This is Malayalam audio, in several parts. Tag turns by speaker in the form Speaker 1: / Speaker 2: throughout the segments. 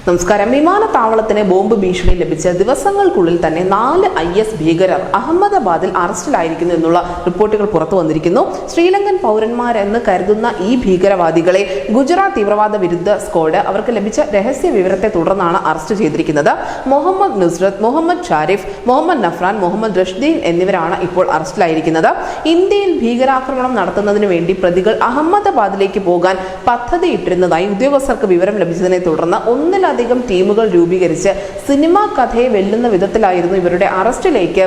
Speaker 1: നമസ്കാരം. വിമാനത്താവളത്തിന് ബോംബ് ഭീഷണി ലഭിച്ച ദിവസങ്ങൾക്കുള്ളിൽ തന്നെ 4 IS ഭീകരർ അഹമ്മദാബാദിൽ അറസ്റ്റിലായിരിക്കുന്നു എന്നുള്ള റിപ്പോർട്ടുകൾ പുറത്തു വന്നിരിക്കുന്നു. ശ്രീലങ്കൻ പൗരന്മാരെന്ന് കരുതുന്ന ഈ ഭീകരവാദികളെ ഗുജറാത്ത് തീവ്രവാദ വിരുദ്ധ സ്ക്വാഡ് അവർക്ക് ലഭിച്ച രഹസ്യ വിവരത്തെ തുടർന്നാണ് അറസ്റ്റ് ചെയ്തിരിക്കുന്നത്. മുഹമ്മദ് നുസ്രത്ത്, മുഹമ്മദ് ഷാരിഫ്, മുഹമ്മദ് നഫ്രാൻ, മുഹമ്മദ് റഷ്ദീൻ എന്നിവരാണ് ഇപ്പോൾ അറസ്റ്റിലായിരിക്കുന്നത്. ഇന്ത്യയിൽ ഭീകരാക്രമണം നടത്തുന്നതിന് വേണ്ടി പ്രതികൾ അഹമ്മദാബാദിലേക്ക് പോകാൻ പദ്ധതിയിട്ടിരുന്നതായി ഉദ്യോഗസ്ഥർക്ക് വിവരം ലഭിച്ചതിനെ തുടർന്ന് ഒന്നിലധികം ടീമുകൾ രൂപീകരിച്ച് സിനിമാ കഥയെ വെല്ലുന്ന വിധത്തിലായിരുന്നു ഇവരുടെ അറസ്റ്റിലേക്ക്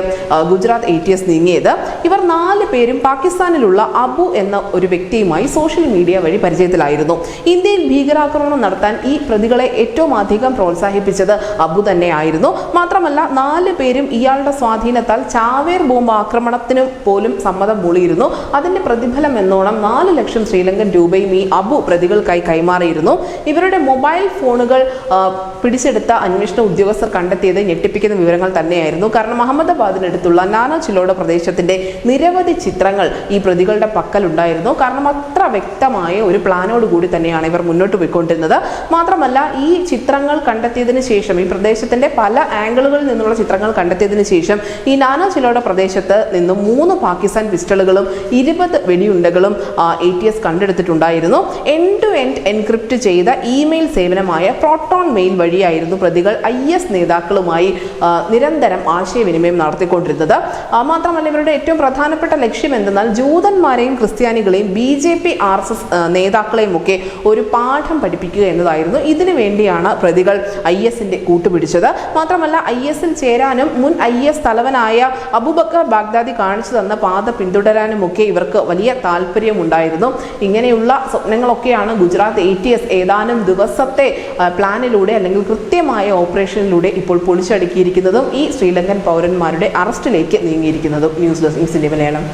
Speaker 1: ഗുജറാത്ത് ATS നീങ്ങിയത്. ഇവർ 4 പേരും പാകിസ്ഥാനിലുള്ള അബു എന്ന ഒരു വ്യക്തിയുമായി സോഷ്യൽ മീഡിയ വഴി പരിചയത്തിലായിരുന്നു. ഇന്ത്യയിൽ ഭീകരാക്രമണം നടത്താൻ ഈ പ്രതികളെ ഏറ്റവും അധികം പ്രോത്സാഹിപ്പിച്ചത് അബു തന്നെയായിരുന്നു. മാത്രമല്ല 4 പേരും ഇയാളുടെ സ്വാധീനത്താൽ ചാവേർ ബോംബ് ആക്രമണത്തിന് പോലും സമ്മതം മൂളിയിരുന്നു. അതിന്റെ പ്രതിഫലം എന്നോണം 4 ലക്ഷം ശ്രീലങ്കൻ രൂപയും ഈ അബു പ്രതികൾക്കായി കൈമാറിയിരുന്നു. ഇവരുടെ മൊബൈൽ ഫോണുകൾ പിടിച്ചെടുത്ത അന്വേഷണ ഉദ്യോഗസ്ഥർ കണ്ടെത്തിയത് ഞെട്ടിപ്പിക്കുന്ന വിവരങ്ങൾ തന്നെയായിരുന്നു. കാരണം അഹമ്മദാബാദിനടുത്തുള്ള നാനാ ചിലോഡ പ്രദേശത്തിന്റെ നിരവധി ചിത്രങ്ങൾ ഈ പ്രതികളുടെ പക്കലുണ്ടായിരുന്നു. കാരണം അത്ര വ്യക്തമായ ഒരു പ്ലാനോട് കൂടി തന്നെയാണ് ഇവർ മുന്നോട്ട് പോയിക്കൊണ്ടിരുന്നത്. മാത്രമല്ല ഈ ചിത്രങ്ങൾ കണ്ടെത്തിയതിനു ശേഷം, ഈ പ്രദേശത്തിന്റെ പല ആംഗിളുകളിൽ നിന്നുള്ള ചിത്രങ്ങൾ കണ്ടെത്തിയതിനു ശേഷം ഈ നാനാ ചിലോഡ പ്രദേശത്ത് നിന്നും 3 പാകിസ്ഥാൻ പിസ്റ്റളുകളും 20 വെടിയുണ്ടകളും ATS കണ്ടെടുത്തിട്ടുണ്ടായിരുന്നു. എൻഡ് ടു എൻഡ് എൻക്രിപ്റ്റ് ചെയ്ത ഇമെയിൽ സേവനമായ പ്രോട്ടോൺ മെയിൽ വഴിയായിരുന്നു പ്രതികൾ IS നേതാക്കളുമായി നിരന്തരം ആശയവിനിമയം നടത്തിക്കൊണ്ടിരുന്നത്. മാത്രമല്ല ഇവരുടെ ഏറ്റവും പ്രധാനപ്പെട്ട ലക്ഷ്യം എന്തെന്നാൽ ജൂതന്മാരെയും ക്രിസ്ത്യാനികളെയും BJP RSS നേതാക്കളെയും ഒക്കെ ഒരു പാഠം പഠിപ്പിക്കുക എന്നതായിരുന്നു. ഇതിനു വേണ്ടിയാണ് പ്രതികൾ ISന്റെ കൂട്ടുപിടിച്ചത്. മാത്രമല്ല ISൽ ചേരാനും മുൻ IS തലവനായ അബൂബക്കർ ബാഗ്ദാദി കാണിച്ചു തന്ന പാത പിന്തുടരാനും ഒക്കെ ഇവർക്ക് വലിയ താല്പര്യമുണ്ടായിരുന്നു. ഇങ്ങനെയുള്ള സ്വപ്നങ്ങളൊക്കെയാണ് ഗുജറാത്ത് ATS ഏതാനും ദിവസത്തെ പ്ലാനിലൂടെ അല്ലെങ്കിൽ കൃത്യമായ ഓപ്പറേഷനിലൂടെ ഇപ്പോൾ പൊളിച്ചടുക്കിയിരിക്കുന്നതും ഈ ശ്രീലങ്കൻ പൗരന്മാരുടെ അറസ്റ്റിലേക്ക് നീങ്ങിയിരിക്കുന്നതും. News desk Malayalam.